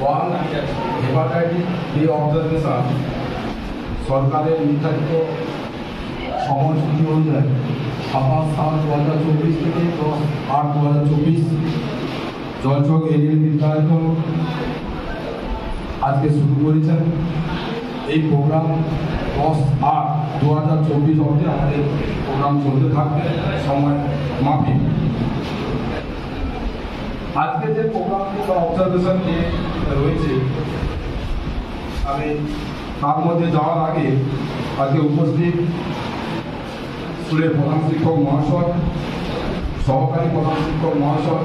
World hepatitis B observation সরকারের নির্ধারিত সময়সূচি অনুযায়ী 27/7/2024 থেকে 10/8/2024 জলচক এরিয়া নির্ধারিত আজকে শুরু করেছেন। এই প্রোগ্রাম 10/8/2024 অবধি আমাদের প্রোগ্রাম চলতে থাকবে সময় মাফিক। আজকে যে প্রোগ্রামটি বা অবজারভেশন নিয়ে রয়েছে, আমি তার মধ্যে যাওয়ার আগে আজকে উপস্থিত স্কুলের প্রধান শিক্ষক মহাশয়, সহকারী প্রধান শিক্ষক মহাশয়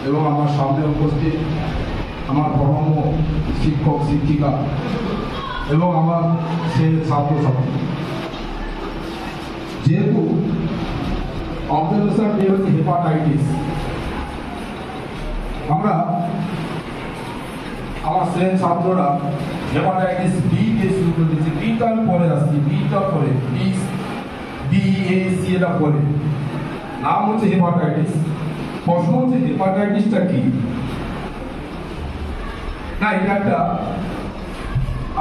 এবং আমার সামনে উপস্থিত আমার প্রণম্য শিক্ষক শিক্ষিকা এবং আমার সে ছাত্রছাত্রী, যেহেতু অবজারভেশন ডে হচ্ছে হেপাটাইটিস, আমরা আমার শ্রেণীর ছাত্ররা হেপাটাইটিস বি দিয়ে শুরু করে দিচ্ছি। বিটার পরে আসছি, বিটার পরে BAC এটা পরে নাম হচ্ছে হেপাটাইটিস। প্রশ্ন হচ্ছে হেপাটাইটিসটা কি? না, এটা একটা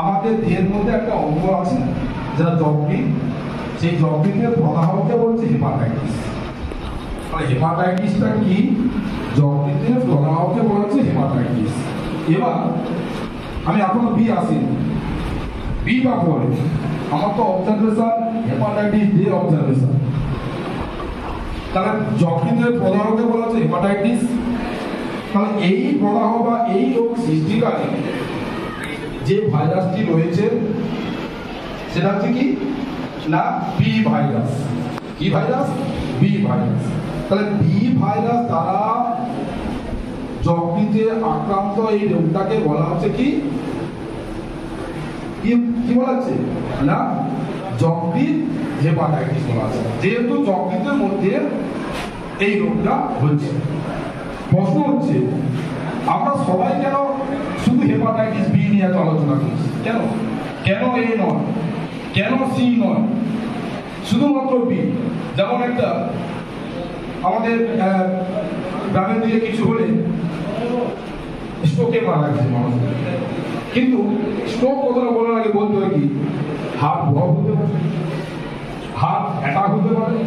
আমাদের দেহের মধ্যে একটা অঙ্গ আছে যেটা যকৃৎ, সেই যকৃতের প্রদাহকে বলছে হেপাটাইটিস। হেপাটাইটিসটা কি? যকৃতের প্রদাহকে বলছে হেপাটাইটিস। এবার আমি এখনো বি আসিনি, বি বা পরে আমার তো অবজারভেশন হেপাটাইটিস ডে অবজারভেশন। তাহলে যকৃতের প্রদাহকে বলা হচ্ছে হেপাটাইটিস। তাহলে এই প্রদাহ বা এই রোগ সৃষ্টিকারী যে ভাইরাসটি রয়েছে সেটা হচ্ছে কি না বি ভাইরাস। কি ভাইরাস? B virus. তাহলে বি ভাইরাস দ্বারা যকৃতে আক্রান্ত এই রোগটাকে বলা হচ্ছে কি কি বলা হচ্ছে না যকৃৎ হেপাটাইটিস বলা হচ্ছে, যেহেতু যকৃতের মধ্যে এই রোগটা হচ্ছে। প্রশ্ন হচ্ছে আমরা সবাই কেন শুধু হেপাটাইটিস বি নিয়ে এত আলোচনা করছি? কেন কেন এ নয়, কেন সি নয়, শুধুমাত্র বি? যেমন একটা আমাদের গ্রামের দিকে কিছু হলে স্ট্রোকে মারা গেছে মানুষ, কিন্তু স্ট্রোক কথাটা বলার আগে বলতে হয় কি হার্ট ব্লক হতে পারে, হার্ট অ্যাটাক হতে পারে,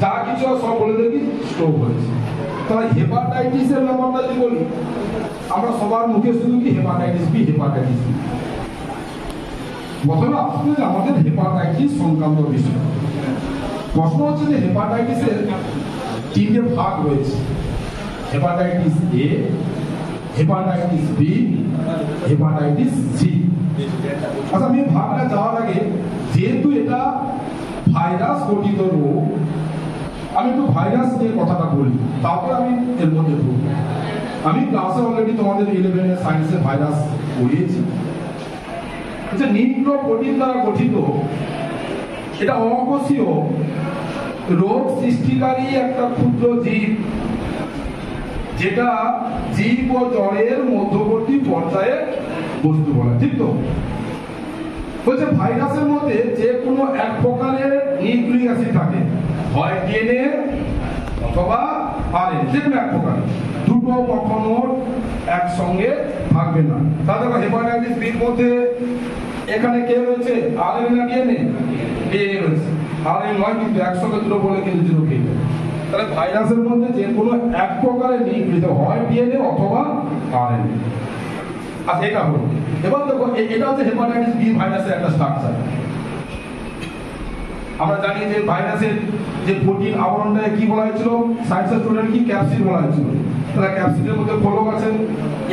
যা কিছু সব বলে দেখি স্ট্রোক হয়েছে। তাহলে হেপাটাইটিসের ব্যাপারটা যদি বলি, আমরা সবার মুখে শুধু কি হেপাটাইটিস বি, হেপাটাইটিস বি। প্রথমে আসলে আমাদের হেপাটাইটিস সংক্রান্ত বিষয়। প্রশ্ন হচ্ছে যে হেপাটাইটিসের তিনটে ভাগ রয়েছে, hepatitis A, hepatitis B, hepatitis C. আচ্ছা, আমি ভাগটা যাওয়ার আগে যেহেতু এটা ভাইরাস গঠিত রোগ, আমি একটু ভাইরাস নিয়ে কথাটা বলি, তারপর আমি এর মধ্যে ঢুকবো। আমি ক্লাসে অলরেডি তোমাদের 11 সায়েন্সে ভাইরাস পড়িয়েছি। আচ্ছা, নিউক্লিয় প্রোটিন দ্বারা গঠিত এটা অকোষীয় রোগ সৃষ্টিকারী একটা ক্ষুদ্র জীব, যেটা জীব ও জড়ের মধ্যবর্তী পর্যায়ে বস্তু বলা, ঠিক তো? বলছে ভাইরাসের মধ্যে যে কোনো এক প্রকারের নিউক্লিক অ্যাসিড থাকে, হয় ডিএনএ অথবা আরএনএ, যে কোনো এক প্রকার, দুটো কখনো একসঙ্গে থাকবে না। তাহলে হেপাটাইটিস বির মধ্যে এখানে কে রয়েছে? আরএনএ না ডিএনএ? ডিএনএ রয়েছে। আরএনএ নয়, কিন্তু একসঙ্গে দুটো বলে কিন্তু দুটো খেয়ে যাবে। তাহলে ভাইরাসের মধ্যে যে কোনো এক প্রকারের নিউক্লিক হয় ডিএনএ অথবা আরএনএ। আচ্ছা, এটা হলো। এবার দেখো, এটা হচ্ছে হেপাটাইটিস বি ভাইরাসের একটা স্ট্রাকচার। আমরা জানি যে ভাইরাসের যে প্রোটিন আবরণটাকে কি বলা হয়েছিল? সায়েন্সের স্টুডেন্ট কি ক্যাপসিড বলা হয়েছিল। তাহলে ক্যাপসিডের মধ্যে কোলক আছে,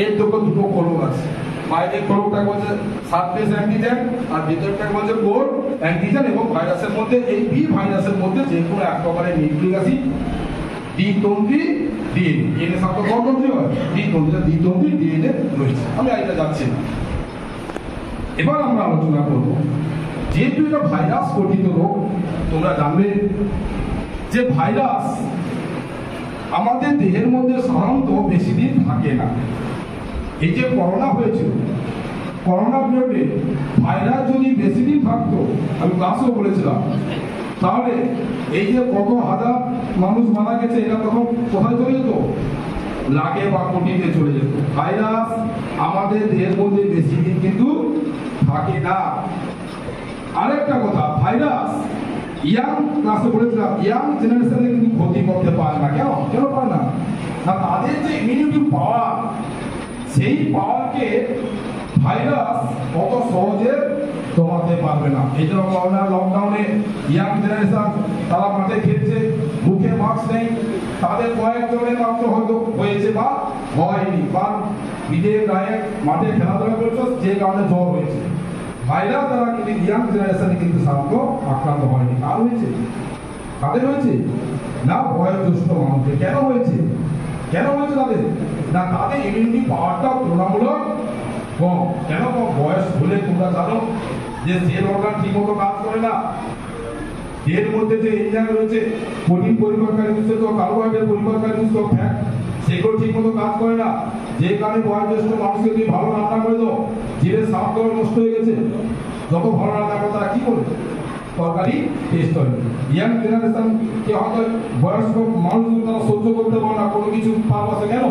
এর দুটো কোলক আছে। বাইরের কোলকটাকে বলছে সারফেস অ্যান্টিজেন আর ভিতরটাকে বলছে কোর অ্যান্টিজেন। এবং ভাইরাসের মধ্যে এই বি ভাইরাসের মধ্যে যে কোনো এক প্রকারের নিউক্লিক অ্যাসিড দ্বিতন্ত্রী ডিএনএ, ডিএনএ সাথে কতন্ত্রী হয় দ্বিতন্ত্রী ডিএনএ রয়েছে। আমি এটা যাচ্ছি না। এবার আমরা আলোচনা করব, যেহেতু এটা ভাইরাস গঠিত রোগ, তোমরা জানবে যে ভাইরাস আমাদের দেহের মধ্যে সাধারণত বেশি দিন থাকে না। এই যে করোনা হয়েছিল, করোনা পিরিয়ডে ভাইরাস যদি বেশি দিন থাকতো, আমি ক্লাসেও বলেছিলাম, তাহলে এই যে কত হাজার মানুষ মারা গেছে, এটা তখন কোথায় চলে যেত? লাখে বা কোটিতে চলে যেত। ভাইরাস আমাদের দেহের মধ্যে বেশি দিন কিন্তু থাকে না। আরেকটা কথা, ভাইরাস ইয়াং ক্লাসে বলেছিলাম ইয়াং জেনারেশনে কিন্তু ক্ষতি করতে পারে না। কেন কেন পারে না? না তাদের যে ইমিউনিটি পাওয়ার, সেই পাওয়ারকে ভাইরাস অত সহজে কমাতে পারবে না। এই জন্য করোনা লকডাউনে ইয়াং জেনারেশন তারা মাঠে খেলছে, মুখে মাস্ক নেই, তাদের কয়েকজনের মাত্র হয়তো হয়েছে বা হয়নি, বা বিদেশ গায়ে মাঠে খেলাধুলা করছে যে কারণে জ্বর হয়েছে। ভাইরাস দ্বারা কিন্তু ইয়াং জেনারেশনে কিন্তু সাধারণত আক্রান্ত হয়নি। কার হয়েছে? কাদের হয়েছে? না বয়োজ্যেষ্ঠ মানুষদের। কেন হয়েছে? কেন হয়েছে তাদের? না তাদের ইমিউনিটি পাওয়ারটা তুলনামূলক কম। কেন কম? বয়স হলে তোমরা জানো যে সেল অর্গান ঠিক মতো কাজ করে না। এর মধ্যে যে এনজাইম রয়েছে, প্রোটিন পরিবারকারী উৎসেচক, কার্বোহাইড্রেট পরিবারকারী উৎসেচক, ফ্যাট, সেগুলো ঠিক মতো কাজ করে না। যে কারণে বয়োজ্যেষ্ঠ মানুষকে তুমি ভালো রান্না করে দাও, জিভের স্বাদ নষ্ট হয়ে গেছে, যত ভালো রান্না করে তারা কি করবে? তরকারি টেস্ট হয়। ইয়াং জেনারেশন কে হয়তো বয়স্ক মানুষগুলো তারা সহ্য করতে পারে না কোনো কিছু পারপাসে। কেন?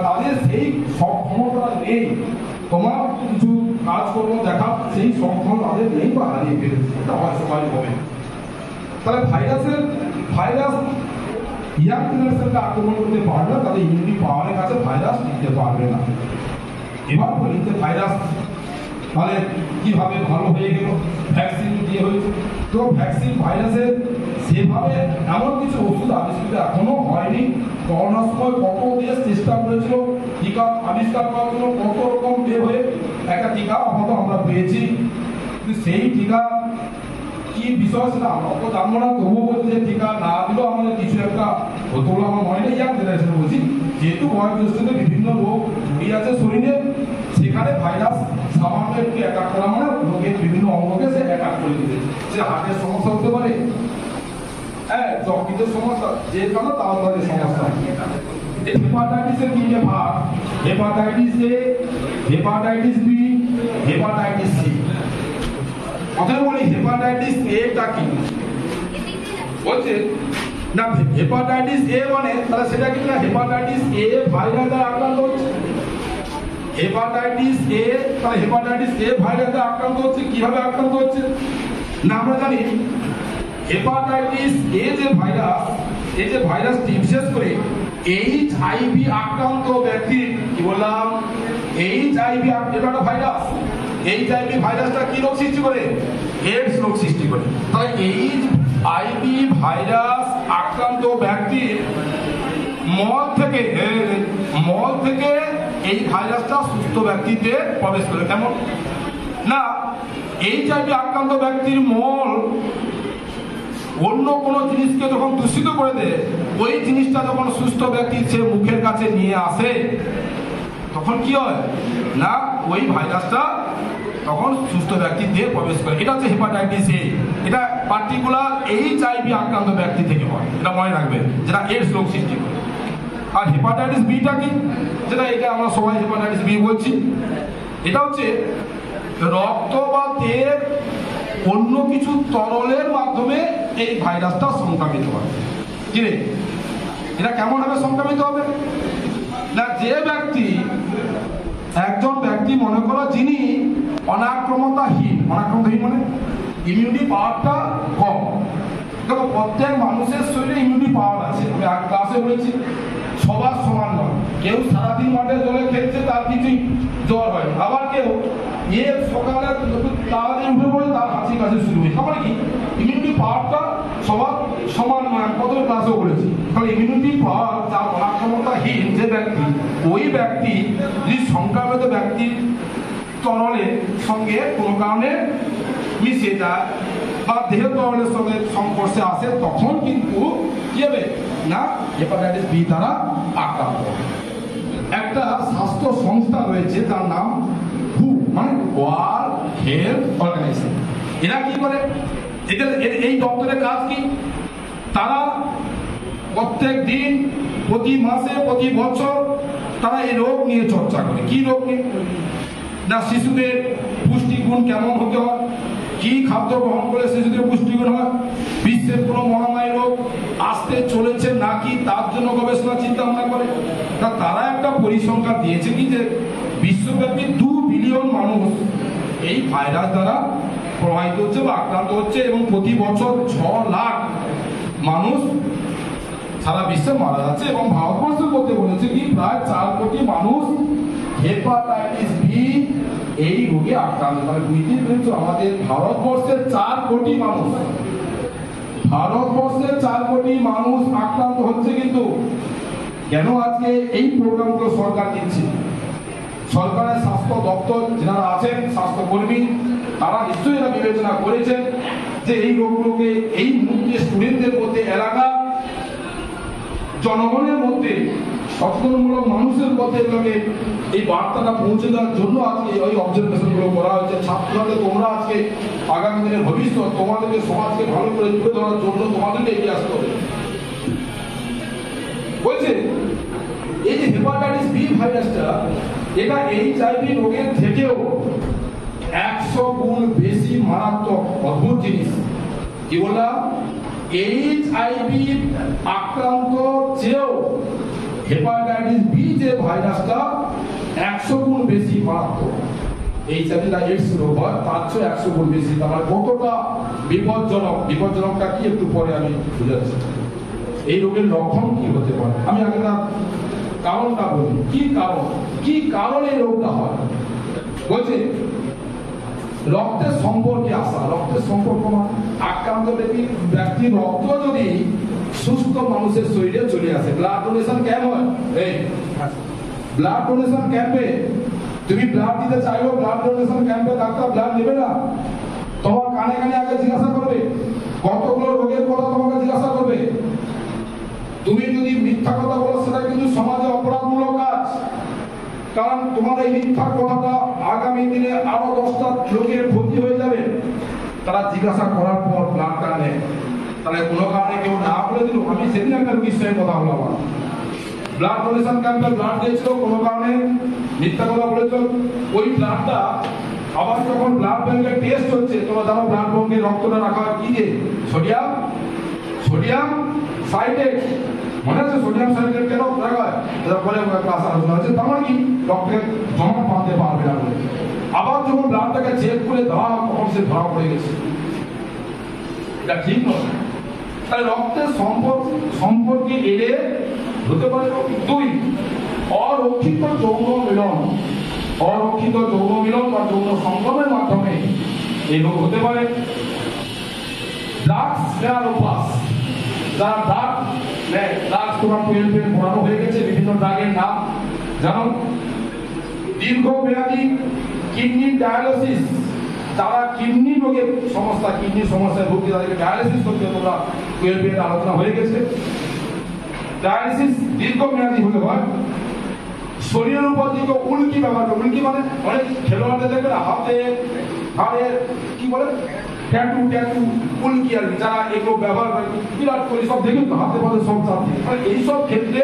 তাদের সেই সক্ষমতা নেই। তোমার কিছু কাজকর্ম দেখা সেই সক্ষমতা তাদের নেই বা হারিয়ে ফেলেছে। এটা হয় সবাই হবে। তাহলে ভাইরাস ইয়াং জেনারেশনকে আক্রমণ করতে পারবে না, তাদের ইমিউনিটি পাওয়ারের কাছে ভাইরাস টিকতে পারবে না। এবার বলি যে ভাইরাস তাহলে কিভাবে ভালো হয়ে গেল? ভ্যাকসিন দিয়ে হয়েছে। তো ভ্যাকসিন ভাইরাসের সেভাবে এমন কিছু ওষুধ আবিষ্কৃত এখনো হয়নি। করোনার সময় কত দেশ চেষ্টা করেছিল টিকা আবিষ্কার করার জন্য, কত রকম বের হয়ে একটা টিকা হয়তো আমরা পেয়েছি, কিন্তু সেই টিকা কি বিষয় সেটা আমরা তো জানবো না। তবুও বলছি যে টিকা না দিলেও আমাদের কিছু একটা হতো বলে আমার মনে নেই। ইয়াং জেনারেশন বলছি, যেহেতু বয়োজ্যেষ্ঠদের বিভিন্ন রোগ জড়িয়ে আছে শরীরে, সেখানে ভাইরাস সামান্য একটু অ্যাটাক করা মানে রোগের বিভিন্ন অঙ্গকে সে অ্যাটাক করে দিতে। সে হার্টের সমস্যা হতে পারে, হ্যাঁ, যকৃতের সমস্যা, যে কারণে তাড়াতাড়ি সমস্যা। হেপাটাইটিসের তিনটে ভাগ: hepatitis A, hepatitis B, hepatitis C. কথা বলি হেপাটাইটিস এটা কি বলছে না? হেপাটাইটিস এ মানে তাহলে সেটা কি না? হেপাটাইটিস এ ভাইরাস দ্বারা আক্রান্ত হচ্ছে। হেপাটাইটিস এ, তাহলে হেপাটাইটিস এ ভাইরাস দ্বারা আক্রান্ত হচ্ছে। কিভাবে আক্রান্ত হচ্ছে? না আমরা জানি হেপাটাইটিস এ যে ভাইরাস, এই যে ভাইরাসটি বিশেষ করে HIV আক্রান্ত ব্যক্তি, কি বললাম? HIV এটা একটা ভাইরাস। HIV ভাইরাসটা কি রোগ সৃষ্টি করে? এইডস রোগ সৃষ্টি করে। তাহলে HIV ভাইরাস আক্রান্ত ব্যক্তির মল থেকে এই ভাইরাসটা সুস্থ ব্যক্তিতে প্রবেশ করে। কেমন না? HIV আক্রান্ত ব্যক্তির মল অন্য কোনো জিনিসকে যখন দূষিত করে দেয়, ওই জিনিসটা যখন সুস্থ ব্যক্তি সে মুখের কাছে নিয়ে আসে, তখন কি হয় না? ওই ভাইরাসটা তখন সুস্থ ব্যক্তির দেহে প্রবেশ করে। এটা হচ্ছে হেপাটাইটিস এ। এটা পার্টিকুলার HIV আক্রান্ত ব্যক্তি থেকে হয়, এটা মনে রাখবে, যেটা এইডস রোগ সৃষ্টি করে। আর হেপাটাইটিস বিটা কি? যেটা এটা আমরা সবাই হেপাটাইটিস বি বলছি। এটা হচ্ছে রক্ত বা তেল অন্য কিছু তরলের মাধ্যমে এই ভাইরাসটা সংক্রামিত হয়। কি রে, এটা কেমন ভাবে সংক্রামিত হবে? না, যে ব্যক্তি, একজন ব্যক্তি মনে করো যিনি অনাক্রমতাহীন মানে ইমিউনিটি পাওয়ারটা কম। দেখো প্রত্যেক মানুষের শরীরে ইমিউনিটি পাওয়ার আছে। আমি আগে ক্লাসে বলেছি সবার সমান নয়। কেউ সারাদিন মাঠে জলে খেলছে, তার কিছুই জ্বর হয়, আবার কেউ সকালে তাড়াতাড়ি উঠে পড়ে তার হাঁচি কাশি শুরু হয়েছে। তারপরে কি ইমিউনিটি পাওয়ারটা সবার সমান নয়। কত ক্লাসেও বলেছি, তাহলে ইমিউনিটি পাওয়ার যার অনাক্রমতাহীন যে ব্যক্তি, ওই ব্যক্তি যদি সংক্রামিত ব্যক্তির তরলের সঙ্গে কোনো কারণে মিশে যায় বা দেহ তরলের সঙ্গে সংস্পর্শে আসে, তখন কিন্তু কি হবে না? হেপাটাইটিস বি দ্বারা আক্রান্ত হবে। একটা স্বাস্থ্য সংস্থা রয়েছে যার নাম WHO, মানে ওয়ার্ল্ড হেলথ অর্গানাইজেশন। এরা কি করে? এদের এই দপ্তরের কাজ কি? তারা প্রত্যেক দিন, প্রতি মাসে, প্রতি বছর তারা এই রোগ নিয়ে চর্চা করে। কি রোগ নিয়ে? না শিশুদের পুষ্টিগুণ কেমন হতে হয়, কি খাদ্য গ্রহণ করে সে যদি পুষ্টিগুণ হয়, বিশ্বের কোনো মহামারী রোগ আসতে চলেছে নাকি তার জন্য গবেষণা চিন্তা ভাবনা করে। তারা একটা পরিসংখ্যান দিয়েছে কি যে বিশ্বব্যাপী 2 বিলিয়ন মানুষ এই ভাইরাস দ্বারা প্রভাবিত হচ্ছে বা আক্রান্ত হচ্ছে এবং প্রতি বছর 6 লাখ মানুষ সারা বিশ্বে মারা যাচ্ছে এবং ভারতবর্ষের মধ্যে বলেছে কি প্রায় 4 কোটি মানুষ হেপাটাইটিস বি এই রোগে আক্রান্ত। মানে বুঝতেই পেরেছো আমাদের ভারতবর্ষের 4 কোটি মানুষ, ভারতবর্ষের 4 কোটি মানুষ আক্রান্ত হচ্ছে। কিন্তু কেন আজকে এই প্রোগ্রামগুলো সরকার দিচ্ছে? সরকারের স্বাস্থ্য দপ্তর যারা আছেন স্বাস্থ্যকর্মী তারা নিশ্চয়ই এরা বিবেচনা করেছেন যে এই রোগগুলোকে এই মুহূর্তে স্টুডেন্টদের মধ্যে, এলাকা জনগণের মধ্যে, সচেতনমূলক মানুষের মধ্যে এগুলোকে এই বার্তাটা পৌঁছে দেওয়ার জন্য আজকে ওই অবজারভেশন গুলো করা হয়েছে। ছাত্রদের তোমরা আজকে আগামী দিনের ভবিষ্যৎ, তোমাদেরকে সমাজকে ভালো করে তুলে ধরার জন্য তোমাদেরকে এগিয়ে আসতে হবে। বলছে এই যে হেপাটাইটিস বি ভাইরাসটা, এটা HIV রোগের থেকেও 100 গুণ বেশি মারাত্মক। অদ্ভুত জিনিস কি বললাম, HIV আক্রান্ত চেয়েও হেপাটাইটিস বি যে ভাইরাসটা 100 গুণ বেশি মারাত্মক। HIV বা AIDS রোগ হয় তার চেয়ে 100 গুণ বেশি। তার কতটা বিপজ্জনক, বিপজ্জনকটা কি একটু পরে আমি বুঝাচ্ছি। এই রোগের লক্ষণ কি হতে পারে আমি আগে তার কারণটা বলি। কি কারণ এই রোগটা হয়? বলছে রক্তের সম্পর্কে আসা। রক্তের সম্পর্ক মানে আক্রান্ত ব্যক্তির রক্ত যদি সুস্থ মানুষের শরীরে চলে আসে, ব্লাড ডোনেশন ক্যাম্প হয়, এই ব্লাড ডোনেশন ক্যাম্পে তুমি ব্লাড দিতে চাইলেও ব্লাড ডোনেশন ক্যাম্পে ডাক্তার ব্লাড নেবে না, তোমার কানে কানে আগে জিজ্ঞাসা করবে, কতগুলো রোগের কথা তোমাকে জিজ্ঞাসা করবে। তুমি যদি মিথ্যা কথা বলো সেটা কিন্তু সমাজে অপরাধমূলক কাজ। কারণ তোমার এই মিথ্যা কথাটা আগামী দিনে আরো 10টা লোকের ক্ষতি হয়ে যাবে। তারা জিজ্ঞাসা করার পর ব্লাডটা নেয়। তাহলে কোনো কারণে কেউ না বলে দিল, আমি সেদিন একটা রোগীর সঙ্গে কথা বললাম, আমার ব্লাড ডোনেশন ক্যাম্পে ব্লাড দিয়েছিল, কোনো কারণে মিথ্যা কথা বলেছিল, ওই ব্লাডটা আবার যখন ব্লাড ব্যাংকের টেস্ট হচ্ছে, তোমরা জানো ব্লাড ব্যাংকে রক্তটা রাখা হয় কি দিয়ে? Sodium citrate. মনে আছে সোডিয়াম সাইট্রেট কেন রাখা হয়? পরে ক্লাস আলোচনা হচ্ছে। তার মানে কি রক্তে জমা বাঁধতে পারবে না বলে। আবার যখন ব্লাডটাকে চেক করে দেওয়া হয় তখন সে ধরা পড়ে গেছে। এটা ঠিক নয়। তাহলে রক্তের সম্পর্কে এড়ে হতে পারে। 2, অরক্ষিত যৌন মিলন। অরক্ষিত যৌন মিলন বা যৌন সংগমের মাধ্যমে এই রোগ হতে পারে। ড্রাগস নেওয়ার অভ্যাস, যারা ড্রাগস তোমার 12 পড়ানো হয়ে গেছে, বিভিন্ন ড্রাগের নাম জানো। দীর্ঘমেয়াদী কিডনি ডায়ালিসিস, যারা কিডনি রোগের সমস্যা, কিডনি সমস্যায় ভুগছে তাদেরকে ডায়ালিসিস করতে তোমরা 12 আলোচনা হয়ে গেছে। ডায়ালিসিস দীর্ঘমেয়াদী হলে হয়। শরীরের উপর দিকে উল্কি ব্যবহার করে। উল্কি মানে অনেক খেলোয়াড়দের দেখবে না হাতে হাড়ের কি বলে ট্যাটু উল্কি আর কি, যারা এগুলো ব্যবহার করে বিরাট কোহলি সব দেখুন তো হাতে পাতে সব চাপ দিয়ে। মানে এইসব ক্ষেত্রে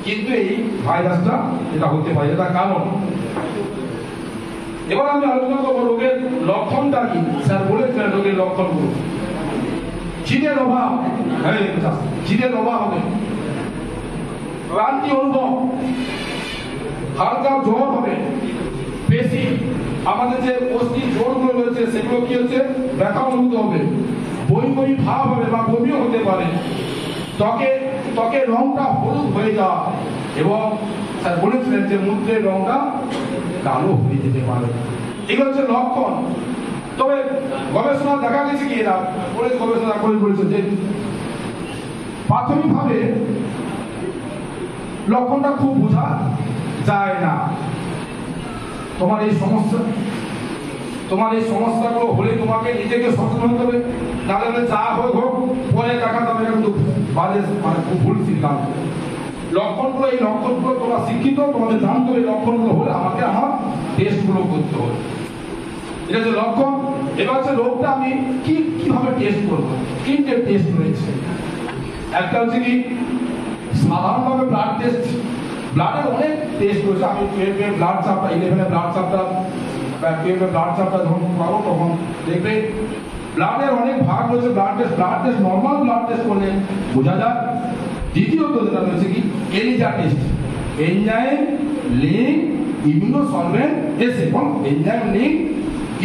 কিন্তু এই ভাইরাসটা এটা হতে পারে, এটা কারণ। এবার আমি আলোচনা করবো রোগের লক্ষণটা কি। স্যার বলেছিলেন রোগের লক্ষণগুলো। খিদের অভাব, খিদের অভাব হবে, ক্লান্তি অনুভব, হালকা জ্বর হবে, বেশি আমাদের যে অস্থির জোরগুলো রয়েছে সেগুলো কি হচ্ছে ব্যথা অনুভূত হবে, বই ভাব হবে বা বমিও হতে পারে, ত্বকে রংটা হলুদ হয়ে যাওয়া, এবং স্যার বলেছিলেন যে মূত্রের রংটা কালো হয়ে যেতে পারে। এগুলো হচ্ছে লক্ষণ। তবে গবেষণা দেখা গেছে কি, এরা গবেষণা করে বলেছে যে প্রাথমিকভাবে লক্ষণটা খুব বোঝা যায় না। তোমার এই সমস্যাগুলো হলে তোমাকে নিজেকে সচেতন হতে হবে, নাহলে যা হোক পরে দেখা যাবে কিন্তু বাজে, মানে খুব ভুল সিদ্ধান্ত। লক্ষণগুলো, এই লক্ষণগুলো তোমরা শিক্ষিত, তোমাদের জানতে হবে লক্ষণগুলো হলে আমাকে আমার টেস্টগুলো করতে হবে। এটা যে লক্ষণ। এবার হচ্ছে রোগটা আমি কিভাবে টেস্ট করবো। 3টে টেস্ট রয়েছে। একটা হচ্ছে কি সাধারণভাবে ব্লাড টেস্ট। ব্লাডের অনেক টেস্ট রয়েছে। আমি 12 ব্লাড চাপটা, 11 ব্লাড চাপটা ব্লাড চাপটা যখন পাবো তখন দেখবে ব্লাডের অনেক ভাগ রয়েছে। Blood test normal blood test করলে বোঝা যায়। দ্বিতীয়ত যেটা রয়েছে কি এলিজা টেস্ট, এনজাইম লিঙ্ক ইমিউনোসলভেন্ট এসে, এনজাইম লিঙ্ক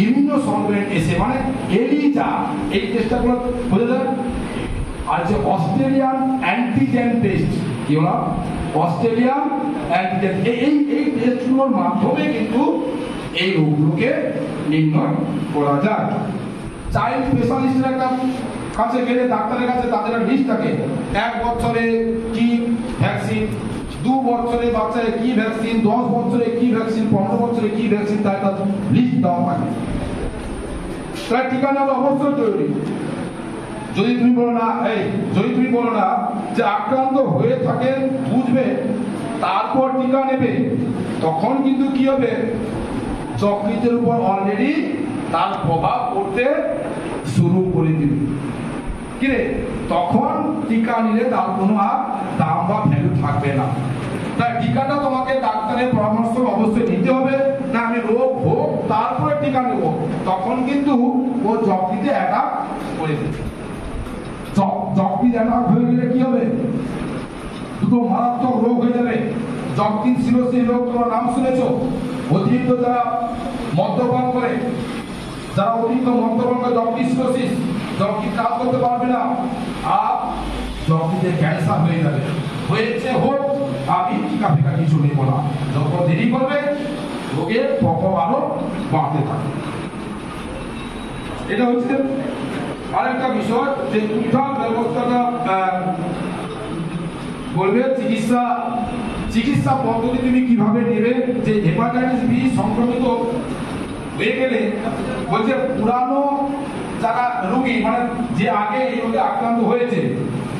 ইমিউনোসলভেন্ট এসে মানে এলিজা, এই টেস্টটা করে বোঝা যায়। আর যে অস্ট্রেলিয়ান অ্যান্টিজেন টেস্ট, কি হলো অস্ট্রেলিয়ান অ্যান্টিজেন, এই টেস্টগুলোর মাধ্যমে কিন্তু এই রোগগুলোকে নির্ণয় করা যায়। চাইল্ড স্পেশালিস্টের একটা কাছে গেলে ডাক্তারের কাছে তাদের একটা লিস্ট থাকে, 1 বছরে কি ভ্যাকসিন, 2 বছরে বাচ্চাদের কি ভ্যাকসিন, 10 বছরে কি ভ্যাকসিন, 15 বছরে কি ভ্যাকসিন, তাই তার লিস্ট দেওয়া থাকে। তাই টিকা নেওয়া অবশ্যই জরুরি। যদি তুমি বলো না যে আক্রান্ত হয়ে থাকে বুঝবে তারপর টিকা নেবে, তখন কিন্তু কি হবে, যকৃতের উপর অলরেডি তার প্রভাব পড়তে শুরু করে দিবে। কিরে তখন টিকা নিলে তার কোনো আর দাম বা ভ্যালু থাকবে না। তাই টিকাটা তোমাকে ডাক্তারের পরামর্শ অবশ্যই নিতে হবে। না আমি রোগ হোক তারপরে টিকা নেব, তখন কিন্তু ও যকৃতে অ্যাটাক করে দেবে। যকৃত অ্যাটাক হয়ে গেলে কি হবে, দুটো মারাত্মক রোগ হয়ে যাবে। যকৃত সিরোসিস রোগ তোমার নাম শুনেছো। অতিরিক্ত যারা মদ্যপান করে, যকৃত সিরোসিস, যকৃত কাজ করতে পারবে না, আর যকৃতে ক্যান্সার হয়ে যাবে। হয়েছে হোক, আমি টিকা ফিকা কিছু নেব না। যত দেরি করবে রোগের প্রকোপ আরো বাড়তে থাকবে। এটা হচ্ছে আরেকটা বিষয় যে উদ্ধার ব্যবস্থাটা বলবে চিকিৎসা পদ্ধতি তুমি কিভাবে নেবে। যে হেপাটাইটিস বি সংক্রমিত হয়ে গেলে বলছে পুরানো যারা রোগী মানে যে আগে এই রোগে আক্রান্ত হয়েছে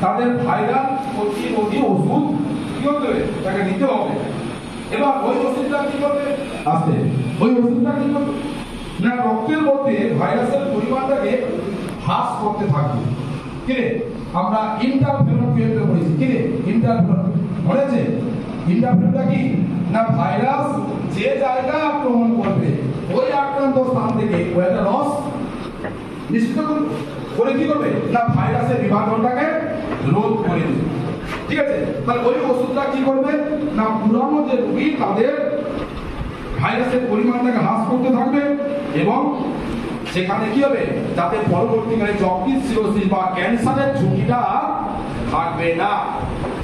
তাদের ভাইরাল প্রতিরোধী ওষুধ কি হতে হবে, তাকে নিতে হবে। এবার ওই ওষুধটা কি করবে, ওই ওষুধটা কি করবে না, রক্তের মধ্যে ভাইরাসের পরিমাণটাকে হ্রাস করতে থাকবে। কিরে আমরা ইন্টারফেরন পেতে বলেছি, কিরে ইন্টারফেরন বলেছে। ইন্টারফেরনটা কি না, ভাইরাস যে জায়গায় আক্রমণ করবে ওই আক্রান্ত স্থান থেকে ওই একটা রস নিশ্চিত করে কি করবে না, ভাইরাসের বিভাজনটাকে রোধ করে দেবে। ঠিক আছে, তাহলে ওই ওষুধটা কি করবে না, পুরানো যে রোগী তাদের ভাইরাসের পরিমাণটাকে হ্রাস করতে থাকবে এবং সেখানে কি হবে, যাতে পরবর্তীকালে যকৃত সিরোসিস বা ক্যান্সারের ঝুঁকিটা থাকবে না।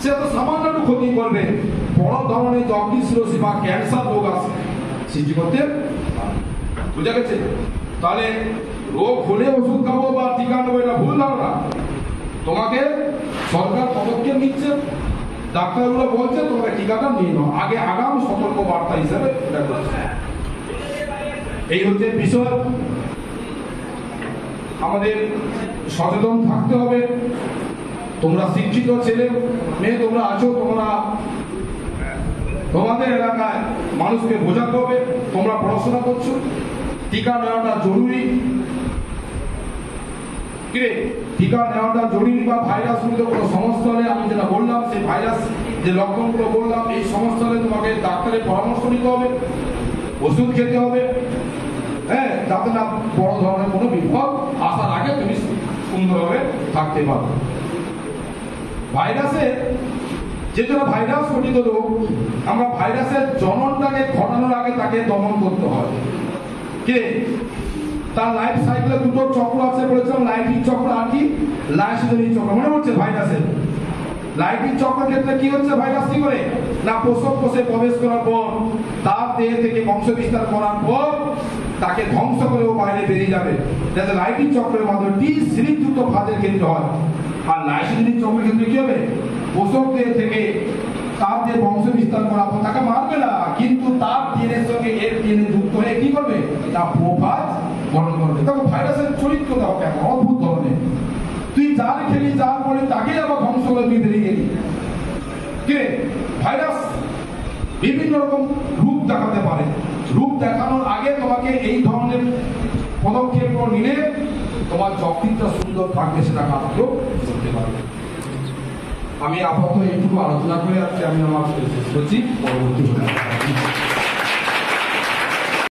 সেটা তো সামান্য একটু ক্ষতি করবে, বড় ধরনের যকৃত সিরোসিস বা ক্যান্সার রোগ আছে সৃষ্টি করতে। বুঝা গেছে? তাহলে রোগ হলে ওষুধ খাবো বা টিকা নেবো এটা ভুল ধারণা। তোমাকে সরকার পদক্ষেপ নিচ্ছে, ডাক্তারগুলো বলছে তোমাকে টিকাটা নিয়ে নাও, আগে আগাম সতর্ক বার্তা হিসেবে এটা করছে। এই হচ্ছে বিষয়। আমাদের সচেতন থাকতে হবে। তোমরা শিক্ষিত ছেলে মেয়ে তোমরা আছো, তোমরা তোমাদের এলাকায় মানুষকে বোঝাতে হবে তোমরা পড়াশোনা করছো, টিকা নেওয়াটা জরুরি। কিরে টিকা নেওয়াটা জরুরি বা ভাইরাস গুলো কোনো সমস্যা হলে আমি যেটা বললাম, সেই ভাইরাস যে লক্ষণগুলো বললাম এই সমস্যা হলে তোমাকে ডাক্তারের পরামর্শ নিতে হবে, ওষুধ খেতে হবে, হ্যাঁ, যাতে না বড় ধরনের কোনো বিপদ আসার আগে তুমি সুন্দরভাবে থাকতে পারো। ভাইরাসের যেটা ভাইরাস ঘটিত রোগ, আমরা ভাইরাসের জননটাকে ঘটানোর আগে তাকে দমন করতে হয়। কে তার লাইফ সাইকেলে দুটো চক্র আছে বলেছিলাম, লাইফিং চক্র আর কি লাইসোজোমিক চক্র। মনে হচ্ছে ভাইরাসের লাইফিং চক্রের ক্ষেত্রে কি হচ্ছে, ভাইরাস কি করে না পোষক কোষে প্রবেশ করার পর তার দেহ থেকে বংশ বিস্তার করার পর তাকে ধ্বংস করে ও বাইরে বেরিয়ে যাবে। যাতে লাইফিং চক্রের মাধ্যমে টি সিরিজযুক্ত ফাজের ক্ষেত্রে হয়। আর লাইসোজোমিক চক্রের ক্ষেত্রে কি হবে, পোষক দেহ থেকে তার যে বংশ বিস্তার করার পর তাকে মারবে না, কিন্তু তার ডিএনএর সঙ্গে এর ডিএনএ যুক্ত হয়ে কি করবে, তা প্রোফাজ গঠন করবে। তখন ভাইরাসের চরিত্র দাও কেমন অদ্ভুত ধরনের, তুই যার খেলি যার পরে তাকে আবার ধ্বংস করে তুই বেরিয়ে গেলি। কে ভাইরাস বিভিন্ন রকম রূপ দেখাতে পারে, রূপ দেখানোর আগে তোমাকে এই ধরনের পদক্ষেপ নিলে তোমার যকৃতটা সুন্দর থাকবে, সেটা কাজ করতে পারবে। আমি আপাতত এইটুকু আলোচনা করে আজকে আমি আমার শেষ করছি। পরবর্তী